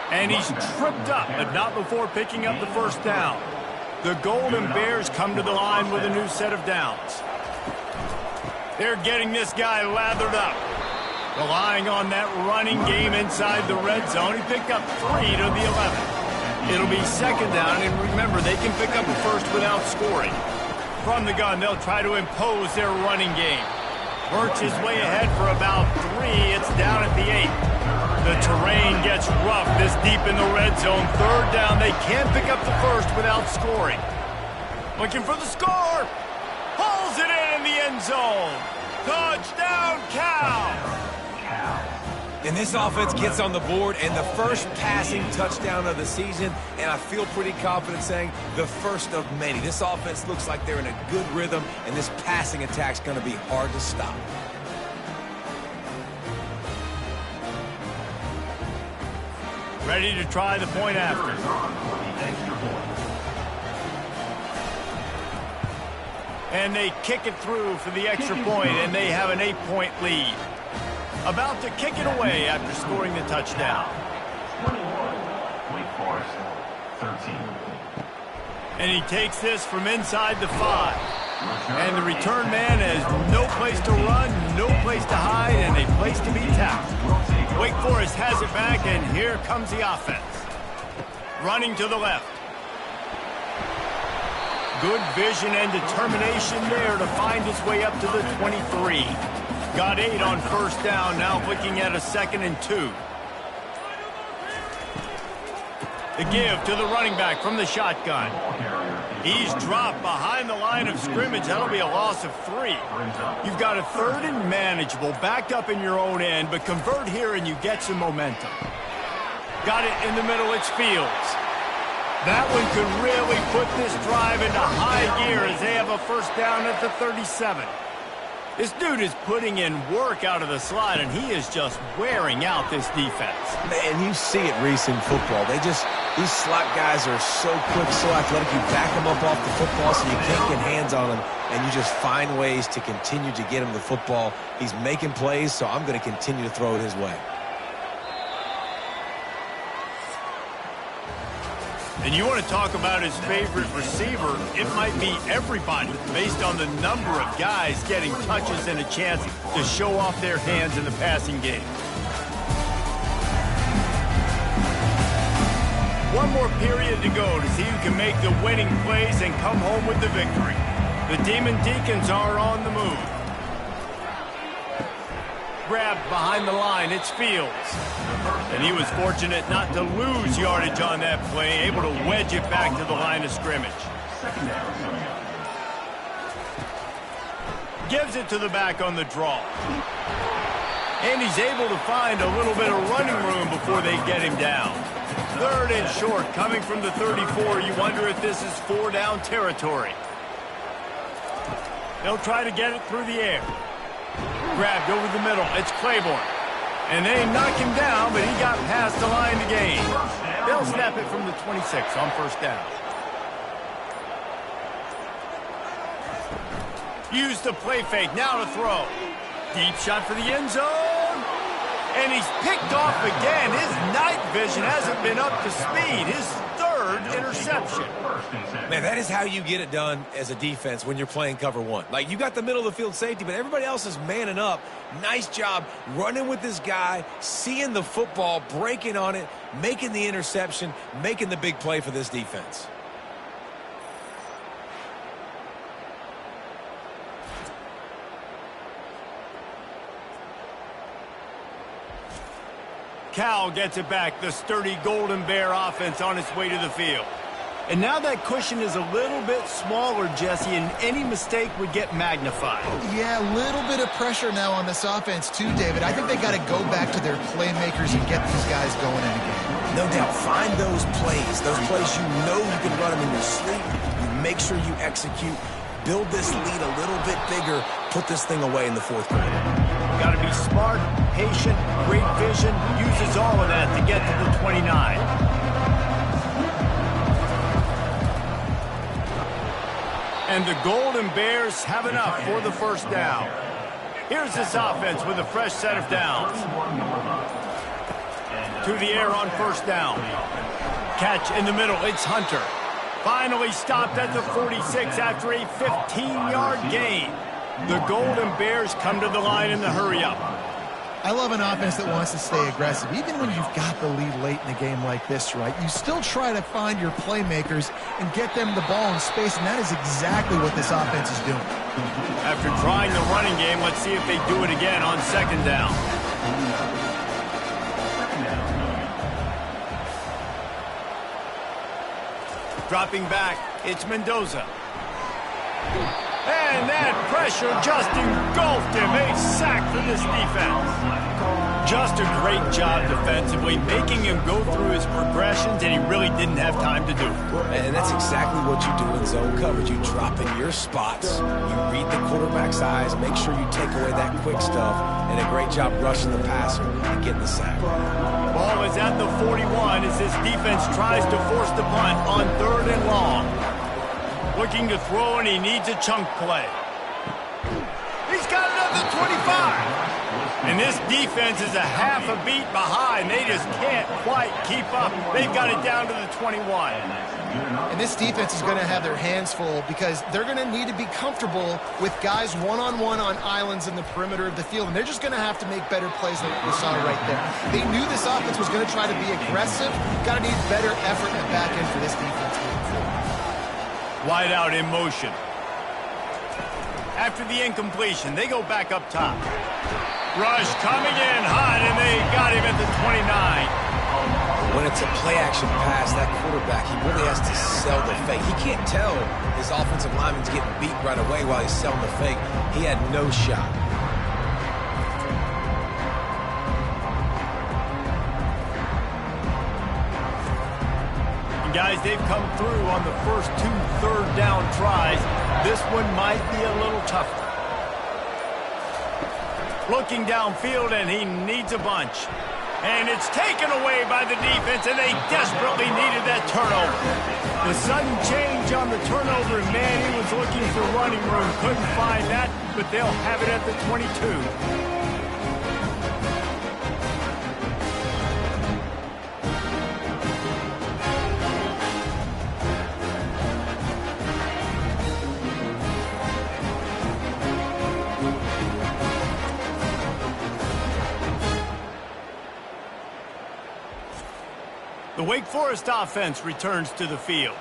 A: And he's tripped up, but not before picking up the first down. The Golden Bears come to the line with a new set of downs. They're getting this guy lathered up. Relying on that running game inside the red zone, he picked up 3 to the 11. It'll be second down, and remember, they can pick up a first without scoring. From the gun, they'll try to impose their running game. Works his way ahead for about 3. It's down at the 8. The terrain gets rough this deep in the red zone. Third down, they can't pick up the first without scoring. Looking for the score. Pulls it in the end zone. Touchdown, Cal.
B: And this offense gets on the board, and the first passing touchdown of the season, and I feel pretty confident saying the first of many. This offense looks like they're in a good rhythm, and this passing attack's going to be hard to stop.
A: Ready to try the point after. And they kick it through for the extra point, and they have an 8-point lead. About to kick it away after scoring the touchdown.
E: 21, Wake Forest, 13.
A: And he takes this from inside the 5. And the return man has no place to run, no place to hide, and a place to be tackled. Wake Forest has it back, and here comes the offense. Running to the left. Good vision and determination there to find his way up to the 23. Got 8 on first down, now looking at a 2nd and 2. The give to the running back from the shotgun. He's dropped behind the line of scrimmage. That'll be a loss of 3. You've got a 3rd and manageable, backed up in your own end, but convert here and you get some momentum. Got it in the middle, it's Fields. That one could really put this drive into high gear as they have a first down at the 37. This dude is putting in work out of the slot, and he is just wearing out this defense.
B: And you see it, Reese, in football. These slot guys are so quick, so athletic. You back them up off the football so you can't get hands on them, and you just find ways to continue to get him the football. He's making plays, so I'm going to continue to throw it his way.
A: And you want to talk about his favorite receiver, it might be everybody based on the number of guys getting touches and a chance to show off their hands in the passing game. One more period to go to see who can make the winning plays and come home with the victory. The Demon Deacons are on the move. Grabbed behind the line, it's Fields. And he was fortunate not to lose yardage on that play, able to wedge it back to the line of scrimmage. Gives it to the back on the draw. And he's able to find a little bit of running room before they get him down. 3rd and short, coming from the 34. You wonder if this is 4-down territory. They'll try to get it through the air. Grabbed over the middle. It's Claiborne. And they knock him down, but he got past the line to gain. They'll snap it from the 26 on first down. Use the play fake. Now to throw. Deep shot for the end zone. And he's picked off again. His night vision hasn't been up to speed. His 3rd interception.
B: Man, that is how you get it done as a defense when you're playing cover 1. Like, you got the middle of the field safety, but everybody else is manning up. Nice job running with this guy, seeing the football, breaking on it, making the interception, making the big play for this defense.
A: Cal gets it back. The sturdy Golden Bear offense on its way to the field. And now that cushion is a little bit smaller, Jesse, and any mistake would get magnified.
C: Yeah, a little bit of pressure now on this offense too, David. I think they got to go back to their playmakers and get these guys going in the game.
B: No doubt. Find those plays you know you can run them in your sleep. You make sure you execute. Build this lead a little bit bigger. Put this thing away in the 4th quarter.
A: Got to be smart, patient, great vision. Uses all of that to get to the 29. And the Golden Bears have enough for the first down. Here's this offense with a fresh set of downs. To the air on first down. Catch in the middle, it's Hunter. Finally stopped at the 46 after a 15-yard gain. The Golden Bears come to the line in the hurry-up.
C: I love an offense that wants to stay aggressive. Even when you've got the lead late in a game like this, right, you still try to find your playmakers and get them the ball in space, and that is exactly what this offense is doing.
A: After trying the running game, let's see if they do it again on second down. Dropping back, it's Mendoza. And that pressure just engulfed him. A sack for this defense. Just a great job defensively, making him go through his progressions, and he really didn't have time to do it.
B: And that's exactly what you do in zone coverage. You drop in your spots, you read the quarterback's eyes, make sure you take away that quick stuff, and a great job rushing the passer and getting the sack.
A: Ball is at the 41 as this defense tries to force the punt on 3rd and long. Looking to throw, and he needs a chunk play. He's got it at the 25. And this defense is a half a beat behind. They just can't quite keep up. They've got it down to the 21.
C: And this defense is going to have their hands full because they're going to need to be comfortable with guys one-on-one on islands in the perimeter of the field. And they're just going to have to make better plays than we saw right there. They knew this offense was going to try to be aggressive. Got to need better effort in the back end for this defense moving forward.
A: Wide out in motion. After the incompletion, they go back up top. Rush coming in hot, and they got him at the 29.
B: When it's a play-action pass, that quarterback, he really has to sell the fake. He can't tell his offensive lineman's getting beat right away while he's selling the fake. He had no shot.
A: And guys, they've come through on the first 2 third-down tries. This one might be a little tougher. Looking downfield, and he needs a bunch. And it's taken away by the defense, and they desperately needed that turnover. The sudden change on the turnover, and man, he was looking for running room. Couldn't find that, but they'll have it at the 22. The Wake Forest offense returns to the field.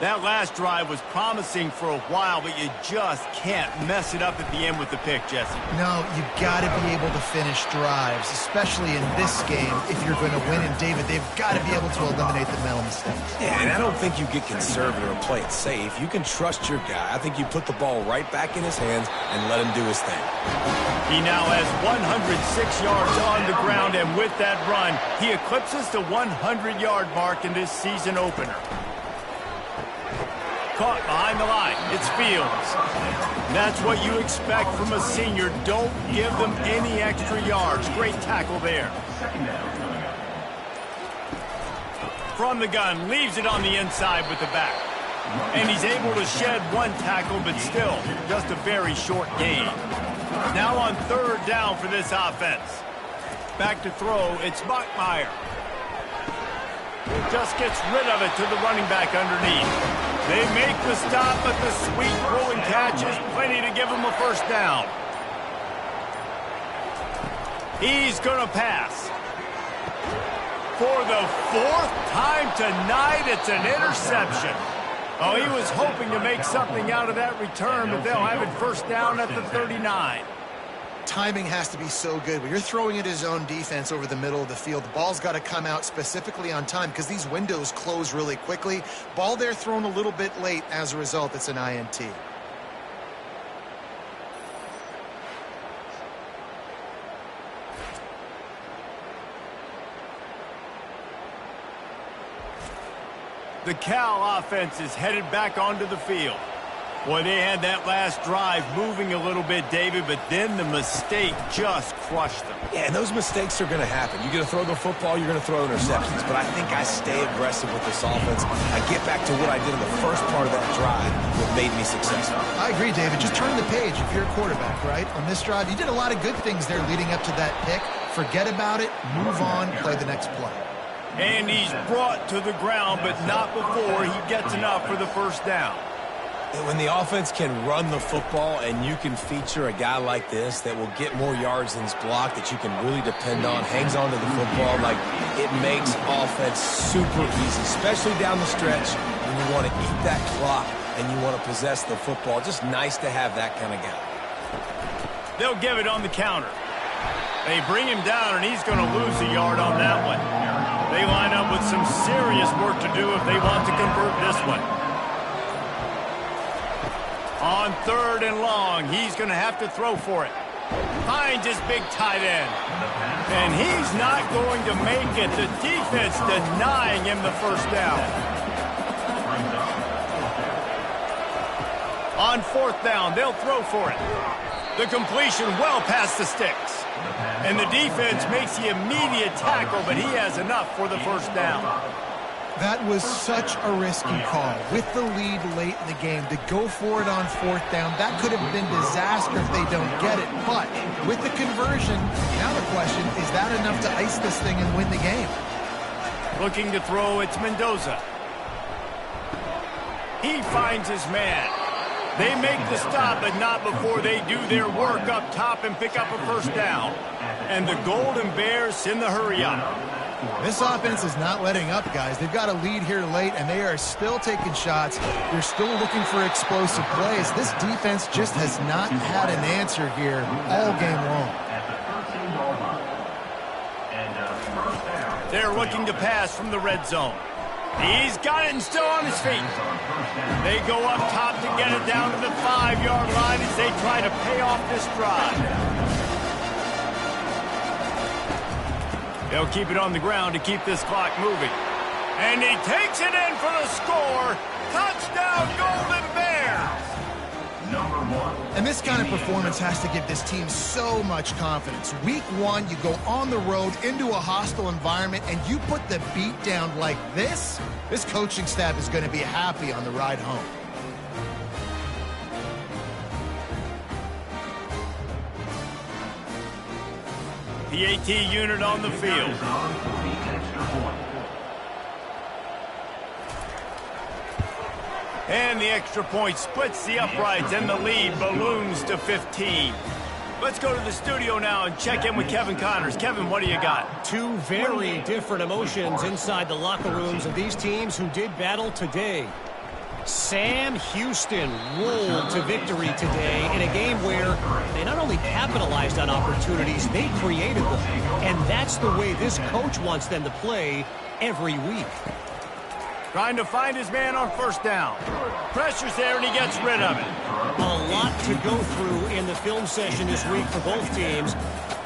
A: That last drive was promising for a while, but you just can't mess it up at the end with the pick, Jesse.
C: No, you've got to be able to finish drives, especially in this game. If you're going to win, and David, they've got to be able to eliminate the mental mistakes.
B: Yeah, and I don't think you get conservative and play it safe. You can trust your guy. I think you put the ball right back in his hands and let him do his thing.
A: He now has 106 yards on the ground, and with that run, he eclipses the 100-yard mark in this season opener. Caught behind the line. It's Fields. That's what you expect from a senior. Don't give them any extra yards. Great tackle there. From the gun, leaves it on the inside with the back. And he's able to shed one tackle, but still, just a very short gain. Now on 3rd down for this offense. Back to throw, it's Bachmeier. Just gets rid of it to the running back underneath. They make the stop, but the sweet throw and catch is plenty to give them a first down. He's going to pass. For the 4th time tonight, it's an interception. Oh, he was hoping to make something out of that return, but they'll have it first down at the 39.
C: Timing has to be so good. When you're throwing at his own defense over the middle of the field, the ball's got to come out specifically on time because these windows close really quickly. Ball there thrown a little bit late. As a result, it's an INT.
A: The Cal offense is headed back onto the field. Boy, they had that last drive moving a little bit, David, but then the mistake just crushed them.
B: Yeah, and those mistakes are going to happen. You're going to throw the football, you're going to throw interceptions. But I think I stay aggressive with this offense. I get back to what I did in the first part of that drive that made me successful.
C: I agree, David. Just turn the page if you're a quarterback, right? On this drive, you did a lot of good things there leading up to that pick. Forget about it, move on, play the next play.
A: And he's brought to the ground, but not before he gets enough for the first down.
B: When the offense can run the football and you can feature a guy like this that will get more yards than his block, that you can really depend on, hangs on to the football, like it makes offense super easy, especially down the stretch when you want to eat that clock and you want to possess the football. Just nice to have that kind of guy.
A: They'll give it on the counter. They bring him down, and he's going to lose a yard on that one. They line up with some serious work to do if they want to convert this one. On 3rd and long, he's going to have to throw for it. Finds his big tight end. And he's not going to make it. The defense denying him the first down. On 4th down, they'll throw for it. The completion well past the sticks. And the defense makes the immediate tackle, but he has enough for the first down.
C: That was such a risky call. With the lead late in the game, to go for it on 4th down, that could have been disaster if they don't get it. But with the conversion, now the question, is that enough to ice this thing and win the game?
A: Looking to throw, it's Mendoza. He finds his man. They make the stop, but not before they do their work up top and pick up a first down. And the Golden Bears send the hurry up.
C: This offense is not letting up, guys. They've got a lead here late, and they are still taking shots. They're still looking for explosive plays. This defense just has not had an answer here all game long.
A: They're looking to pass from the red zone. He's got it and still on his feet. They go up top to get it down to the 5-yard line as they try to pay off this drive. They'll keep it on the ground to keep this clock moving. And he takes it in for the score. Touchdown, Golden Bears!
C: And this kind of performance has to give this team so much confidence. Week 1, you go on the road into a hostile environment, and you put the beat down like this. This coaching staff is going to be happy on the ride home.
A: The AT unit on the field. And the extra point splits the uprights, and the lead balloons to 15. Let's go to the studio now and check in with Kevin Connors. Kevin, what do you got?
D: Two very different emotions inside the locker rooms of these teams who did battle today. Sam Houston rolled to victory today in a game where they not only capitalized on opportunities, they created them. And that's the way this coach wants them to play every week.
A: Trying to find his man on first down. Pressure's there, and he gets rid of it.
D: A lot to go through in the film session this week for both teams.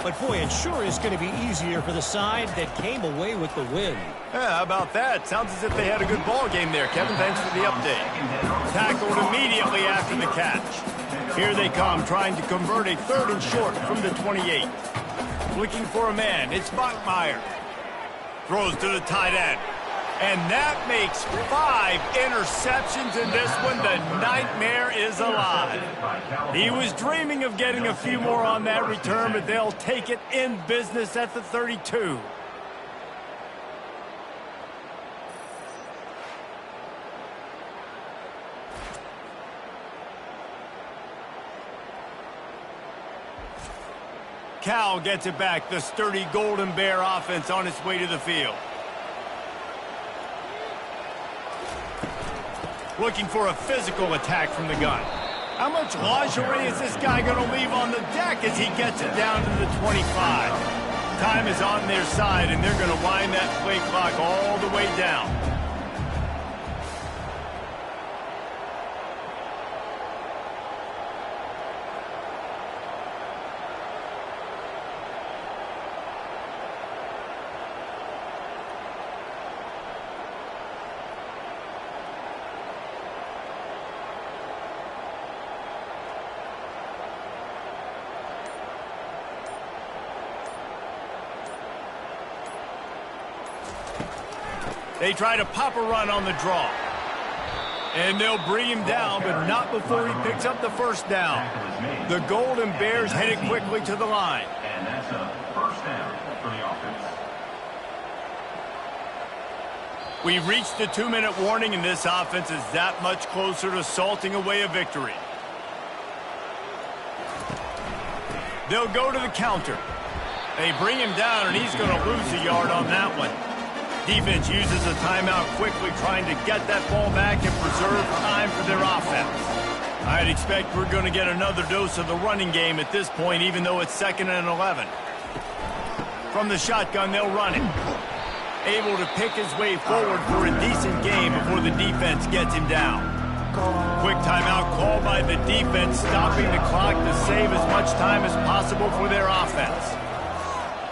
D: But, boy, it sure is going to be easier for the side that came away with the win.
A: Yeah, how about that? Sounds as if they had a good ball game there. Kevin, thanks for the update. Tackled immediately after the catch. Here they come, trying to convert a 3rd and short from the 28. Looking for a man. It's Bachmeier. Throws to the tight end. And that makes 5 interceptions in this one. The nightmare is alive. He was dreaming of getting a few more on that return, but they'll take it in business at the 32. Cal gets it back. The sturdy Golden Bear offense on its way to the field. Looking for a physical attack from the gun. How much lingerie is this guy going to leave on the deck as he gets it down to the 25? Time is on their side, and they're going to wind that play clock all the way down. They try to pop a run on the draw. And they'll bring him down, but not before he picks up the first down. The Golden Bears headed quickly to the line.
E: And that's a first down for the offense.
A: We've reached the 2-minute warning, and this offense is that much closer to salting away a victory. They'll go to the counter. They bring him down, and he's going to lose a yard on that one. Defense uses a timeout quickly, trying to get that ball back and preserve time for their offense. I'd expect we're going to get another dose of the running game at this point, even though it's 2nd and 11. From the shotgun, they'll run it. Able to pick his way forward for a decent game before the defense gets him down. Quick timeout called by the defense, stopping the clock to save as much time as possible for their offense.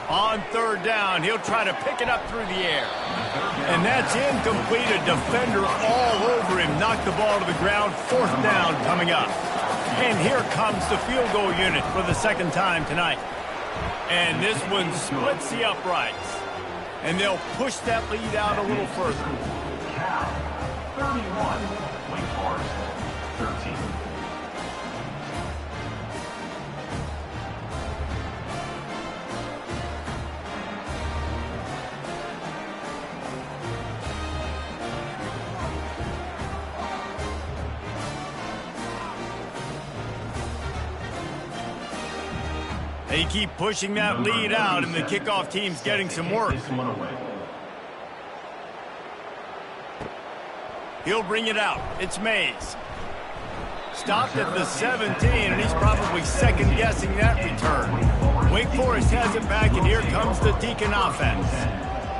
A: On 3rd down, he'll try to pick it up through the air. And that's incomplete. A defender all over him. Knocked the ball to the ground. 4th down coming up. And here comes the field goal unit for the 2nd time tonight. And this one splits the uprights. And they'll push that lead out a little further.
E: Cal, 31. Wake Forest, 13.
A: They keep pushing that lead out, and the kickoff team's getting some work. He'll bring it out. It's Mays. Stopped at the 17, and he's probably second-guessing that return. Wake Forest has it back, and here comes the Deacon offense.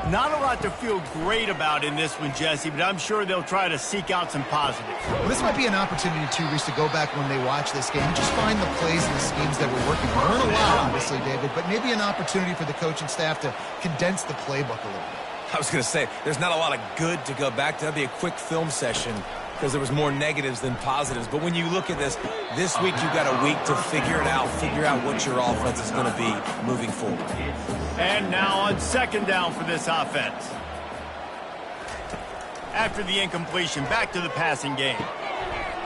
A: Not a lot to feel great about in this one, Jesse, but I'm sure they'll try to seek out some positives.
C: Well, this might be an opportunity, too, Reese, to go back when they watch this game. Just find the plays and the schemes that were working. We learn a lot, obviously, David, but maybe an opportunity for the coaching staff to condense the playbook a little bit.
B: I was going to say, there's not a lot of good to go back to. That'd be a quick film session because there was more negatives than positives. But when you look at this week you've got a week to figure it out, figure out what your offense is going to be moving forward.
A: And now on 2nd down for this offense. After the incompletion, back to the passing game.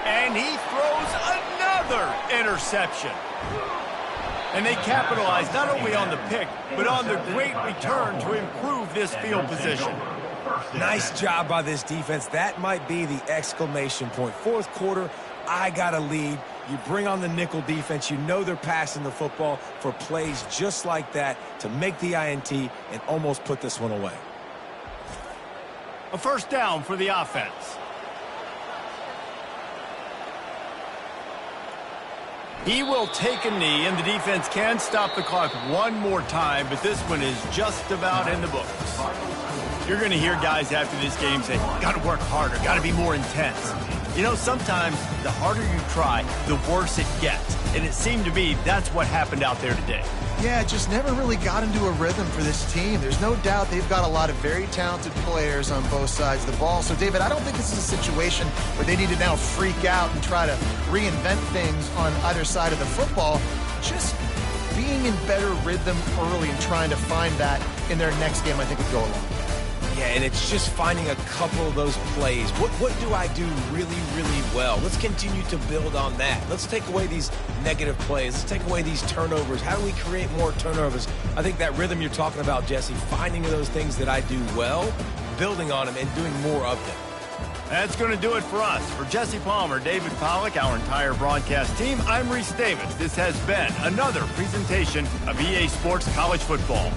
A: And he throws another interception. And they capitalize not only on the pick, but on the great return to improve this field position.
B: Nice job by this defense. That might be the exclamation point. 4th quarter, I got a lead. You bring on the nickel defense. You know they're passing the football for plays just like that to make the INT and almost put this one away.
A: A 1st down for the offense. He will take a knee, and the defense can stop the clock one more time, but this one is just about in the books. You're going to hear guys after this game say, got to work harder, got to be more intense. You know, sometimes the harder you try, the worse it gets. And it seemed to me that's what happened out there today.
C: Yeah, it just never really got into a rhythm for this team. There's no doubt they've got a lot of very talented players on both sides of the ball. So, David, I don't think this is a situation where they need to now freak out and try to reinvent things on either side of the football. Just being in better rhythm early and trying to find that in their next game, I think, would go a long way.
B: Yeah, and it's just finding a couple of those plays. What do I do really, really well? Let's continue to build on that. Let's take away these negative plays. Let's take away these turnovers. How do we create more turnovers? I think that rhythm you're talking about, Jesse, finding those things that I do well, building on them, and doing more of them.
A: That's going to do it for us. For Jesse Palmer, David Pollack, our entire broadcast team, I'm Reese Davis. This has been another presentation of EA Sports College Football.